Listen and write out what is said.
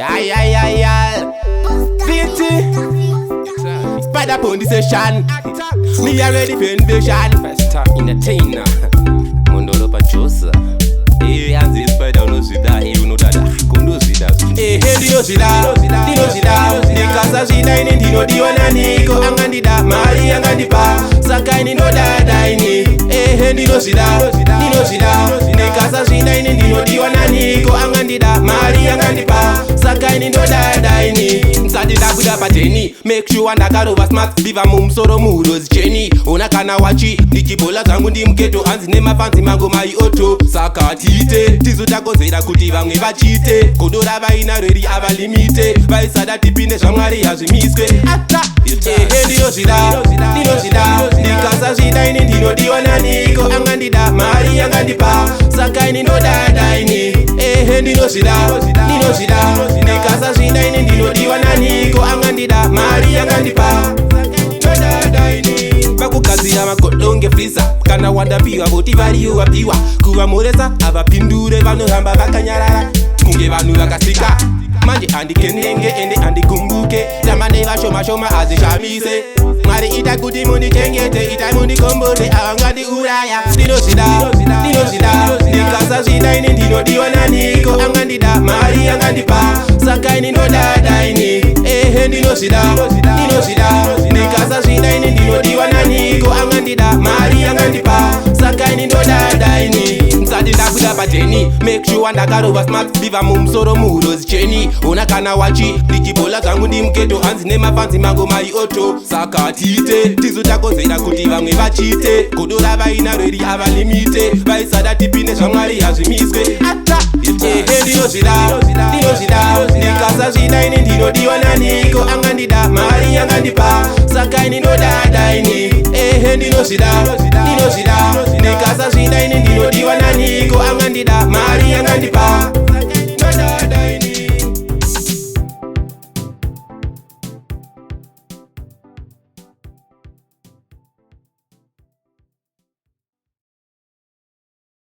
Yeah. Pity. Spider Pony session. Me already for invasion. First time entertainer. Mondolo Pachosa. Hey, as this spider no sida, he no dada. Kondo sida. Hey, dino sida. Nikasa sida ini dino diwana niko angandida. Mari angandipa. Saka ini no dada ini. Hey, dino sida. Nikasa sida ini dino diwana niko angandida. Mari angandipa. Saka ini no dada ini. Sadida kuda pateni. Make sure andakaro was smart. Viva mumsoro muros Jenny. Onakana wachi. Nikibola zangu ndi mketo. Anzi nema fancy mango mai oto. Saka tite. Tizu tako zera kuti vamwe vachite. Kodora vaina reri avalimite. Vaisada tipine shamwari hazvimiske. Ata. Dino sida. Nikasa sida ini dino diwana niko angandida. Mari angandipa. Saka ini no dada ini. Dino sida. Nikasa sida ini dino diwana niko angandida. Mari angandipa. Vakukazira magodonge frisa kana wadapiwa voti variyo vapiwa kuvamoresa avapindure vanohamba vakanyarara kunge vanhu vakasika manje andikendenge ende andikumbuke tamane vashoma azishamise mwari ita kuti mundichengete ita mundikombote avangadi uraya dino sida nikasa sida ini ndinodiwana niko angandida mari angandipa saka ini no dada ini dino sida nikasa sida ini ndinodiwana niko angandida mari angandipa saka ini no dada ini msadi ndakuda pateni make sure ndakarova smart viva mumsoro muros cheni onakana wachi ndichibola zangu ndi mketo hanzi nemafanzi mango mai oto saka tite tizu takozera kuti vamwe vachite kodora vaina reri avalimite vaisada tipine zvamwari hazvimiswe ata dino sida nikasa sida ini ndinodiwana niko angandida mari angandipa saka ini no dada ini dino sida nikasa sida ini ndinodiwana niko angandida mari angandipa